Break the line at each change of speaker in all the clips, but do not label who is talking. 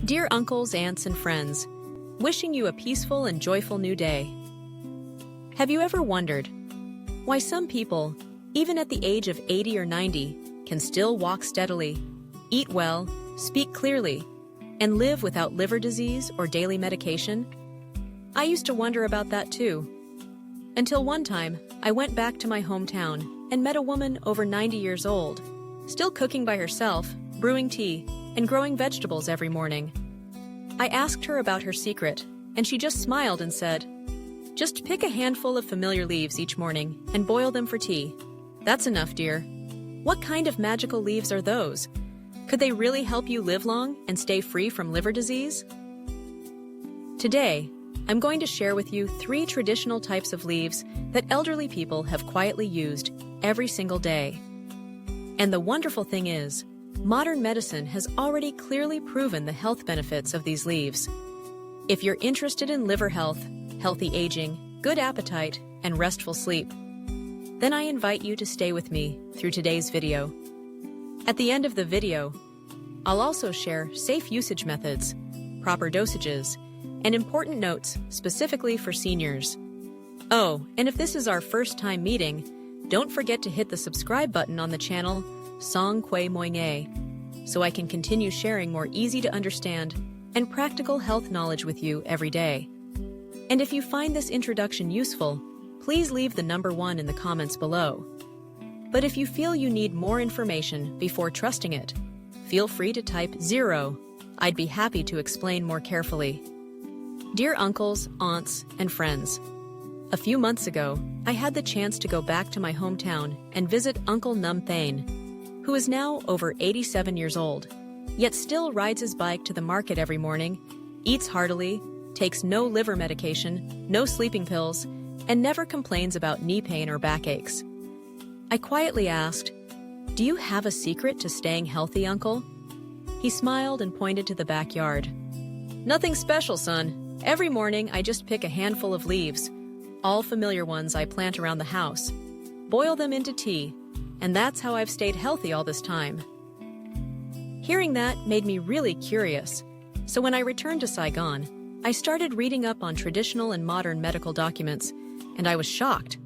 Dear uncles, aunts, and friends, wishing you a peaceful and joyful new day. Have you ever wondered why some people, even at the age of 80 or 90, can still walk steadily, eat well, speak clearly, and live without liver disease or daily medication? I used to wonder about that too. Until one time, I went back to my hometown and met a woman over 90 years old, still cooking by herself, brewing tea, and growing vegetables every morning. I asked her about her secret, and she just smiled and said, "Just pick a handful of familiar leaves each morning and boil them for tea. That's enough, dear." What kind of magical leaves are those? Could they really help you live long and stay free from liver disease? Today, I'm going to share with you 3 traditional types of leaves that elderly people have quietly used every single day. And the wonderful thing is, modern medicine has already clearly proven the health benefits of these leaves. If you're interested in liver health, healthy aging, good appetite, and restful sleep, then I invite you to stay with me through today's video. At the end of the video, I'll also share safe usage methods, proper dosages, and important notes specifically for seniors. Oh, and if this is our first time meeting, don't forget to hit the subscribe button on the channel Song Kwe Moinge, so I can continue sharing more easy-to-understand and practical health knowledge with you every day. And if you find this introduction useful, please leave the number 1 in the comments below. But if you feel you need more information before trusting it, feel free to type 0. I'd be happy to explain more carefully. Dear uncles, aunts, and friends, a few months ago, I had the chance to go back to my hometown and visit Uncle Num Thane, who is now over 87 years old, yet still rides his bike to the market every morning, eats heartily, takes no liver medication, no sleeping pills, and never complains about knee pain or backaches. I quietly asked, "Do you have a secret to staying healthy, Uncle?" He smiled and pointed to the backyard. "Nothing special, son. Every morning I just pick a handful of leaves, all familiar ones I plant around the house, boil them into tea, and that's how I've stayed healthy all this time." Hearing that made me really curious, so when I returned to Saigon, I started reading up on traditional and modern medical documents, and I was shocked.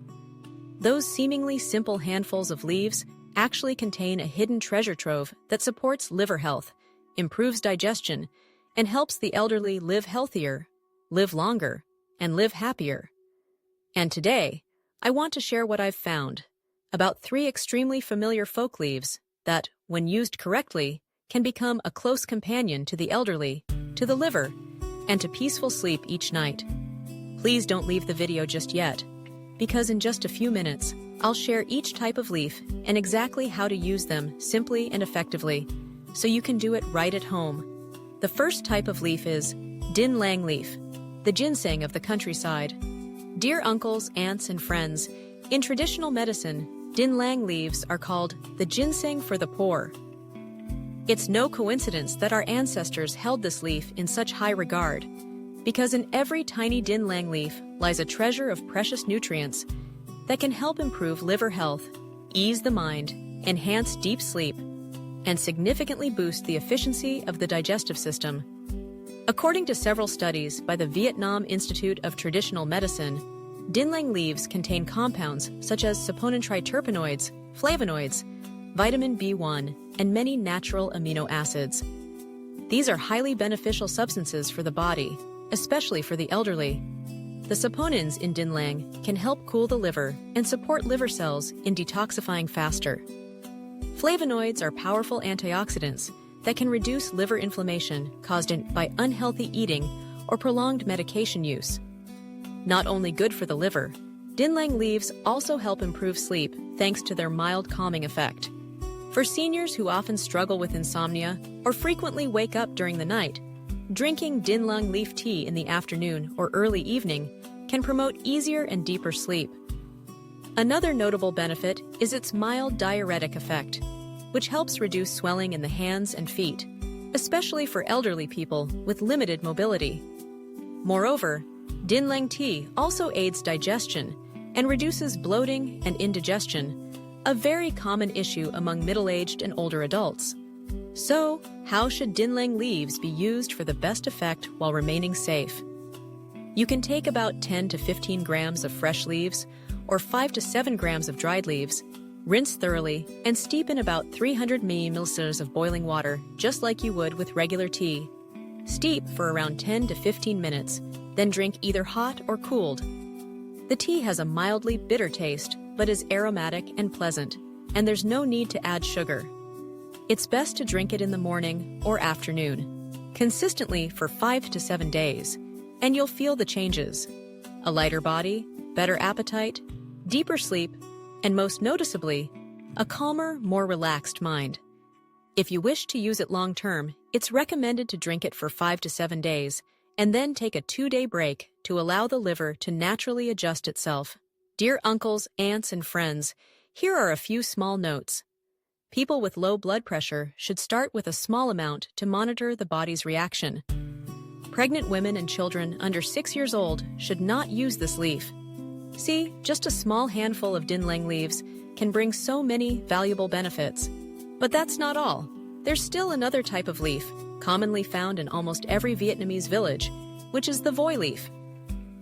Those seemingly simple handfuls of leaves actually contain a hidden treasure trove that supports liver health, improves digestion, and helps the elderly live healthier, live longer, and live happier. And today, I want to share what I've found about 3 extremely familiar folk leaves that, when used correctly, can become a close companion to the elderly, to the liver, and to peaceful sleep each night. Please don't leave the video just yet, because in just a few minutes, I'll share each type of leaf and exactly how to use them simply and effectively, so you can do it right at home. The first type of leaf is Đinh Lăng leaf, the ginseng of the countryside. Dear uncles, aunts, and friends, in traditional medicine, Đinh Lăng leaves are called the ginseng for the poor. It's no coincidence that our ancestors held this leaf in such high regard, because in every tiny Đinh Lăng leaf lies a treasure of precious nutrients that can help improve liver health, ease the mind, enhance deep sleep, and significantly boost the efficiency of the digestive system. According to several studies by the Vietnam Institute of Traditional Medicine, Đinh Lăng leaves contain compounds such as saponin-triterpenoids, flavonoids, vitamin B1, and many natural amino acids. These are highly beneficial substances for the body, especially for the elderly. The saponins in Đinh Lăng can help cool the liver and support liver cells in detoxifying faster. Flavonoids are powerful antioxidants that can reduce liver inflammation caused by unhealthy eating or prolonged medication use. Not only good for the liver, Đinh Lăng leaves also help improve sleep thanks to their mild calming effect. For seniors who often struggle with insomnia or frequently wake up during the night, drinking Đinh Lăng leaf tea in the afternoon or early evening can promote easier and deeper sleep. Another notable benefit is its mild diuretic effect, which helps reduce swelling in the hands and feet, especially for elderly people with limited mobility. Moreover, Đinh Lăng tea also aids digestion and reduces bloating and indigestion, a very common issue among middle-aged and older adults. So, how should Đinh Lăng leaves be used for the best effect while remaining safe? You can take about 10 to 15 grams of fresh leaves or 5 to 7 grams of dried leaves, rinse thoroughly, and steep in about 300 milliliters of boiling water, just like you would with regular tea. Steep for around 10 to 15 minutes, then drink either hot or cooled. The tea has a mildly bitter taste, but is aromatic and pleasant, and there's no need to add sugar. It's best to drink it in the morning or afternoon, consistently for 5 to 7 days, and you'll feel the changes. A lighter body, better appetite, deeper sleep, and most noticeably, a calmer, more relaxed mind. If you wish to use it long-term, it's recommended to drink it for 5 to 7 days, and then take a 2-day break to allow the liver to naturally adjust itself. Dear uncles, aunts, and friends, here are a few small notes. People with low blood pressure should start with a small amount to monitor the body's reaction. Pregnant women and children under 6 years old should not use this leaf. See, just a small handful of Đinh Lăng leaves can bring so many valuable benefits. But that's not all. There's still another type of leaf, commonly found in almost every Vietnamese village, which is the voi leaf.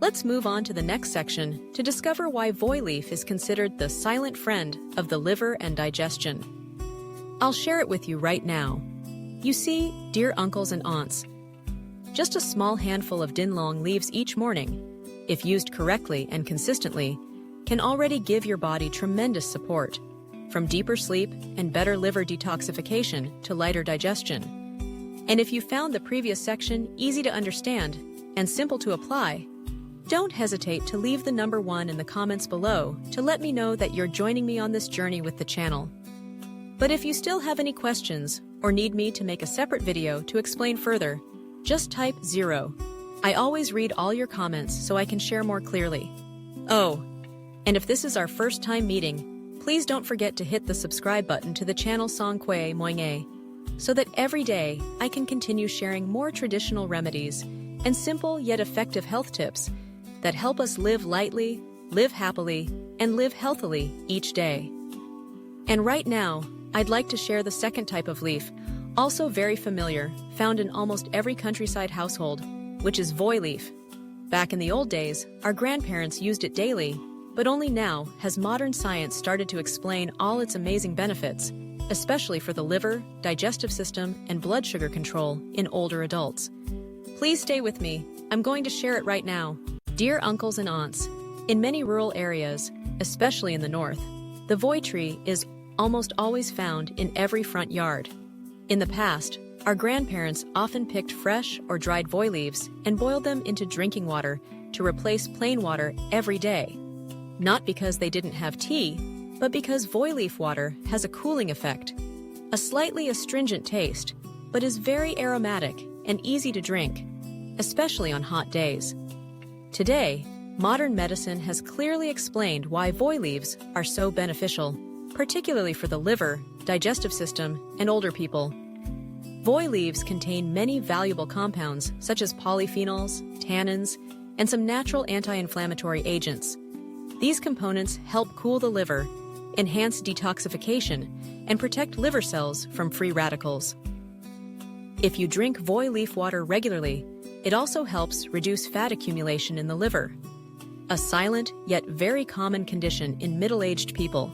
Let's move on to the next section to discover why voi leaf is considered the silent friend of the liver and digestion. I'll share it with you right now. You see, dear uncles and aunts, just a small handful of Đinh Lăng leaves each morning, if used correctly and consistently, can already give your body tremendous support, from deeper sleep and better liver detoxification to lighter digestion. And if you found the previous section easy to understand and simple to apply, don't hesitate to leave the number 1 in the comments below to let me know that you're joining me on this journey with the channel. But if you still have any questions or need me to make a separate video to explain further, just type 0. I always read all your comments so I can share more clearly. Oh, and if this is our first time meeting, please don't forget to hit the subscribe button to the channel Song Quay Moinge, so that every day I can continue sharing more traditional remedies and simple yet effective health tips that help us live lightly, live happily, and live healthily each day. And right now, I'd like to share the second type of leaf, also very familiar, found in almost every countryside household, which is voi leaf. Back in the old days, our grandparents used it daily, but only now has modern science started to explain all its amazing benefits, especially for the liver, digestive system, and blood sugar control in older adults. Please stay with me. I'm going to share it right now. Dear uncles and aunts, in many rural areas, especially in the north, the voi tree is almost always found in every front yard. In the past, our grandparents often picked fresh or dried voi leaves and boiled them into drinking water to replace plain water every day. Not because they didn't have tea, but because voi leaf water has a cooling effect, a slightly astringent taste, but is very aromatic and easy to drink, especially on hot days. Today, modern medicine has clearly explained why voi leaves are so beneficial, particularly for the liver, digestive system, and older people. Voi leaves contain many valuable compounds such as polyphenols, tannins, and some natural anti-inflammatory agents. These components help cool the liver, enhance detoxification, and protect liver cells from free radicals. If you drink voi leaf water regularly, it also helps reduce fat accumulation in the liver, a silent yet very common condition in middle-aged people.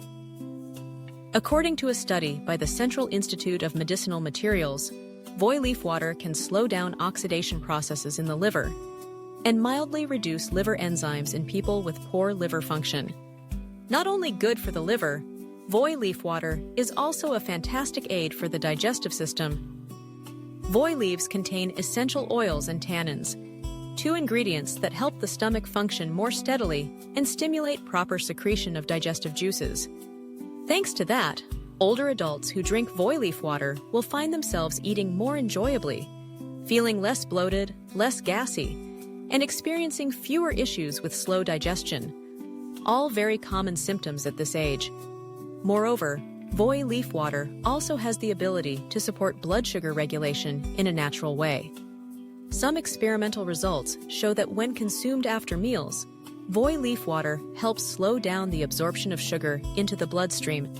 According to a study by the Central Institute of Medicinal Materials, voi leaf water can slow down oxidation processes in the liver and mildly reduce liver enzymes in people with poor liver function. Not only good for the liver, voi leaf water is also a fantastic aid for the digestive system. Voi leaves contain essential oils and tannins, 2 ingredients that help the stomach function more steadily and stimulate proper secretion of digestive juices. Thanks to that, older adults who drink voi leaf water will find themselves eating more enjoyably, feeling less bloated, less gassy, and experiencing fewer issues with slow digestion, all very common symptoms at this age. Moreover, voi leaf water also has the ability to support blood sugar regulation in a natural way. Some experimental results show that when consumed after meals, voi leaf water helps slow down the absorption of sugar into the bloodstream,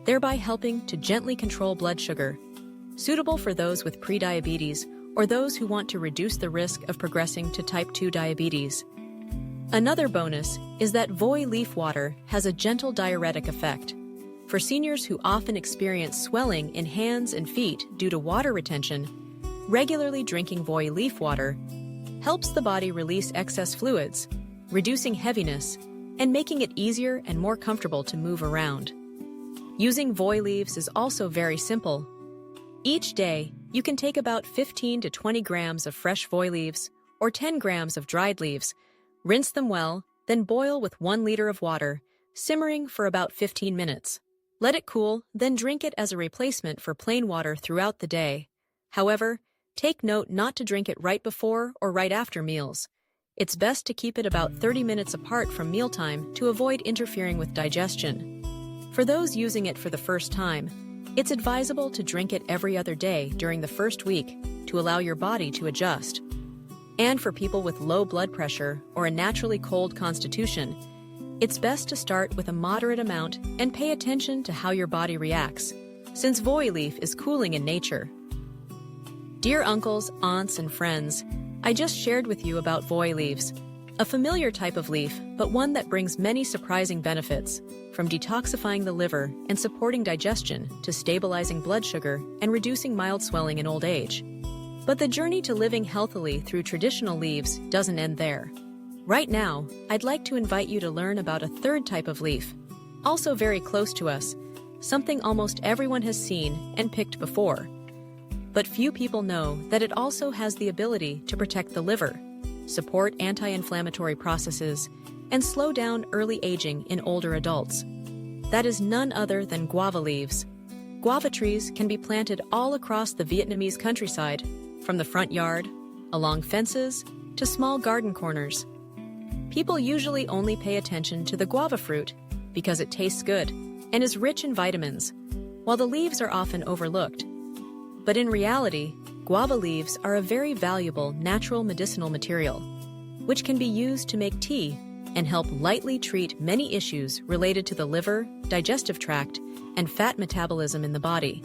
thereby helping to gently control blood sugar. suitable for those with prediabetes or those who want to reduce the risk of progressing to type 2 diabetes. Another bonus is that voy leaf water has a gentle diuretic effect. For seniors who often experience swelling in hands and feet due to water retention, regularly drinking voy leaf water helps the body release excess fluids, reducing heaviness and making it easier and more comfortable to move around. Using voy leaves is also very simple. Each day, you can take about 15 to 20 grams of fresh voy leaves or 10 grams of dried leaves, rinse them well, then boil with 1 liter of water, simmering for about 15 minutes. Let it cool, then drink it as a replacement for plain water throughout the day. However, take note not to drink it right before or right after meals. It's best to keep it about 30 minutes apart from mealtime to avoid interfering with digestion. For those using it for the first time, it's advisable to drink it every other day during the first week to allow your body to adjust. And for people with low blood pressure or a naturally cold constitution, it's best to start with a moderate amount and pay attention to how your body reacts, since voy leaf is cooling in nature. Dear uncles, aunts, and friends, I just shared with you about voy leaves, a familiar type of leaf, but one that brings many surprising benefits, from detoxifying the liver and supporting digestion to stabilizing blood sugar and reducing mild swelling in old age. But the journey to living healthily through traditional leaves doesn't end there. Right now, I'd like to invite you to learn about a third type of leaf, also very close to us, something almost everyone has seen and picked before. But few people know that it also has the ability to protect the liver, support anti-inflammatory processes, and slow down early aging in older adults. That is none other than guava leaves. Guava trees can be planted all across the Vietnamese countryside, from the front yard, along fences, to small garden corners. People usually only pay attention to the guava fruit because it tastes good and is rich in vitamins, while the leaves are often overlooked. But in reality, guava leaves are a very valuable natural medicinal material, which can be used to make tea and help lightly treat many issues related to the liver, digestive tract, and fat metabolism in the body.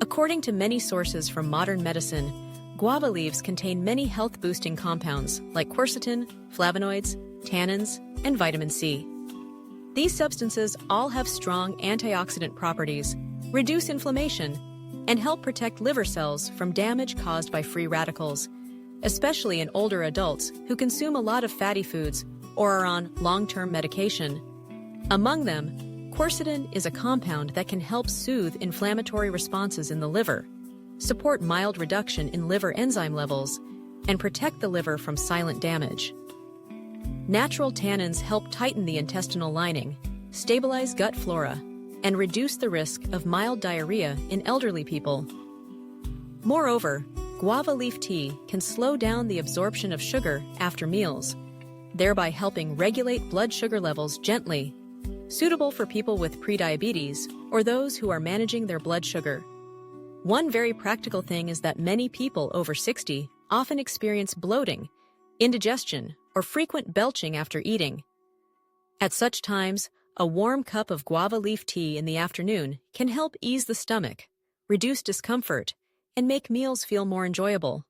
According to many sources from modern medicine, guava leaves contain many health-boosting compounds like quercetin, flavonoids, tannins, and vitamin C. These substances all have strong antioxidant properties, reduce inflammation, and help protect liver cells from damage caused by free radicals, especially in older adults who consume a lot of fatty foods or are on long-term medication. Among them, quercetin is a compound that can help soothe inflammatory responses in the liver, support mild reduction in liver enzyme levels, and protect the liver from silent damage. Natural tannins help tighten the intestinal lining, stabilize gut flora, and reduce the risk of mild diarrhea in elderly people. Moreover, guava leaf tea can slow down the absorption of sugar after meals, thereby helping regulate blood sugar levels gently, suitable for people with prediabetes or those who are managing their blood sugar. One very practical thing is that many people over 60 often experience bloating, indigestion, or frequent belching after eating. At such times, a warm cup of guava leaf tea in the afternoon can help ease the stomach, reduce discomfort, and make meals feel more enjoyable.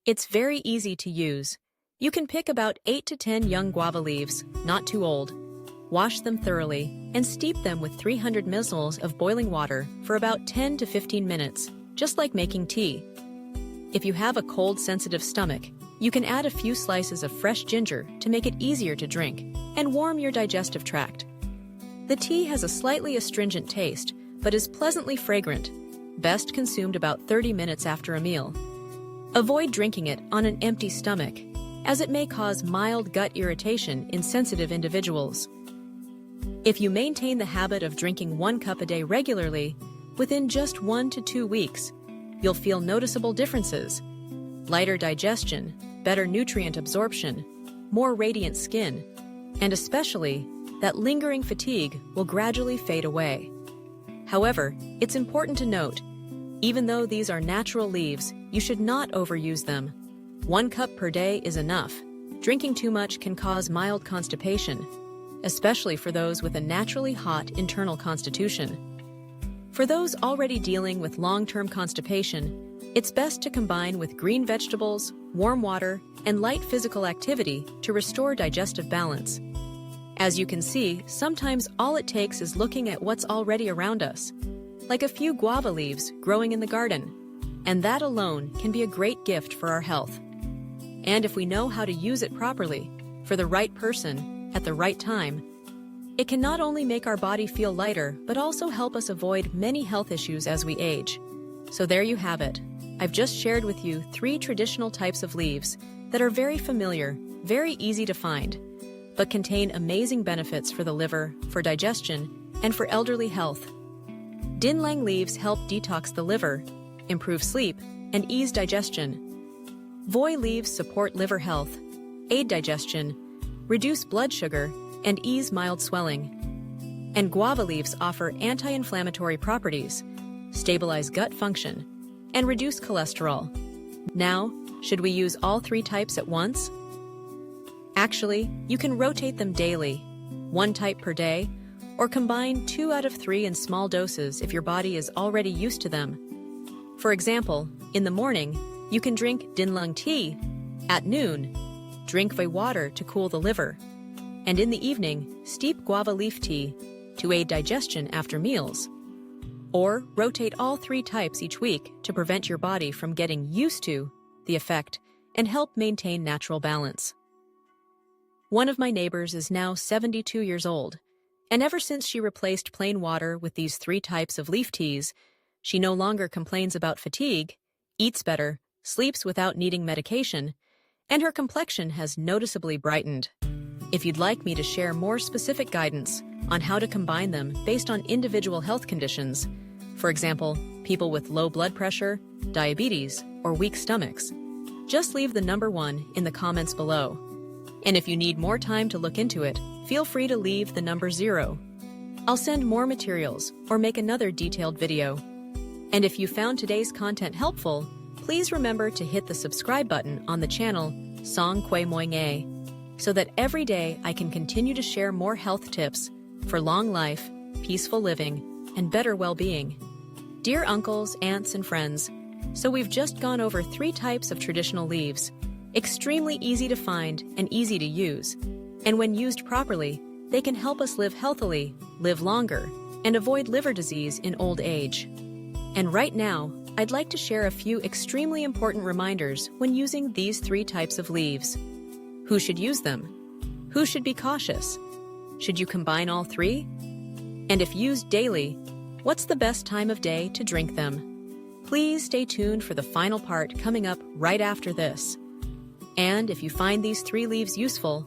It's very easy to use. You can pick about 8 to 10 young guava leaves, not too old, wash them thoroughly, and steep them with 300 ml of boiling water for about 10 to 15 minutes, just like making tea. If you have a cold-sensitive stomach, you can add a few slices of fresh ginger to make it easier to drink and warm your digestive tract. The tea has a slightly astringent taste, but is pleasantly fragrant, best consumed about 30 minutes after a meal. Avoid drinking it on an empty stomach, as it may cause mild gut irritation in sensitive individuals. If you maintain the habit of drinking 1 cup a day regularly, within just 1 to 2 weeks, you'll feel noticeable differences: lighter digestion, better nutrient absorption, more radiant skin, and especially, that lingering fatigue will gradually fade away. However, it's important to note, even though these are natural leaves, you should not overuse them. 1 cup per day is enough. Drinking too much can cause mild constipation, especially for those with a naturally hot internal constitution. For those already dealing with long-term constipation, it's best to combine with green vegetables, warm water, and light physical activity to restore digestive balance. As you can see, sometimes all it takes is looking at what's already around us, like a few guava leaves growing in the garden, and that alone can be a great gift for our health. And if we know how to use it properly, for the right person, at the right time, it can not only make our body feel lighter, but also help us avoid many health issues as we age. So there you have it. I've just shared with you 3 traditional types of leaves that are very familiar, very easy to find, but contain amazing benefits for the liver, for digestion, and for elderly health. Đinh Lăng leaves help detox the liver, improve sleep, and ease digestion. Voi leaves support liver health, aid digestion, reduce blood sugar, and ease mild swelling. And guava leaves offer anti-inflammatory properties, stabilize gut function, and reduce cholesterol. Now, should we use all 3 types at once? Actually, you can rotate them daily, 1 type per day, or combine 2 out of 3 in small doses if your body is already used to them. For example, in the morning, you can drink Đinh Lăng tea. At noon, drink Voi water to cool the liver. And in the evening, steep guava leaf tea to aid digestion after meals. Or rotate all 3 types each week to prevent your body from getting used to the effect and help maintain natural balance. One of my neighbors is now 72 years old, and ever since she replaced plain water with these 3 types of leaf teas, she no longer complains about fatigue, eats better, sleeps without needing medication, and her complexion has noticeably brightened. If you'd like me to share more specific guidance on how to combine them based on individual health conditions, for example, people with low blood pressure, diabetes, or weak stomachs, just leave the number 1 in the comments below. And if you need more time to look into it, feel free to leave the number 0. I'll send more materials or make another detailed video. And if you found today's content helpful, please remember to hit the subscribe button on the channel Song Quay Moi Nghe, so that every day I can continue to share more health tips for long life, peaceful living, and better well-being. Dear uncles, aunts, and friends, so we've just gone over 3 types of traditional leaves, extremely easy to find and easy to use. And when used properly, they can help us live healthily, live longer, and avoid liver disease in old age. And right now, I'd like to share a few extremely important reminders when using these 3 types of leaves. Who should use them? Who should be cautious? Should you combine all 3? And if used daily, what's the best time of day to drink them? Please stay tuned for the final part coming up right after this. And if you find these 3 leaves useful,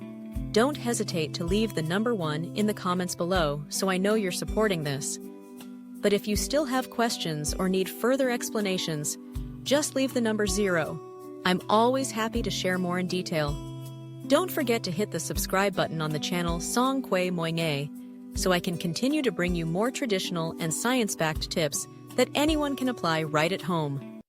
don't hesitate to leave the number 1 in the comments below so I know you're supporting this. But if you still have questions or need further explanations, just leave the number 0. I'm always happy to share more in detail. Don't forget to hit the subscribe button on the channel Song Quay Moi Nghe so I can continue to bring you more traditional and science-backed tips that anyone can apply right at home.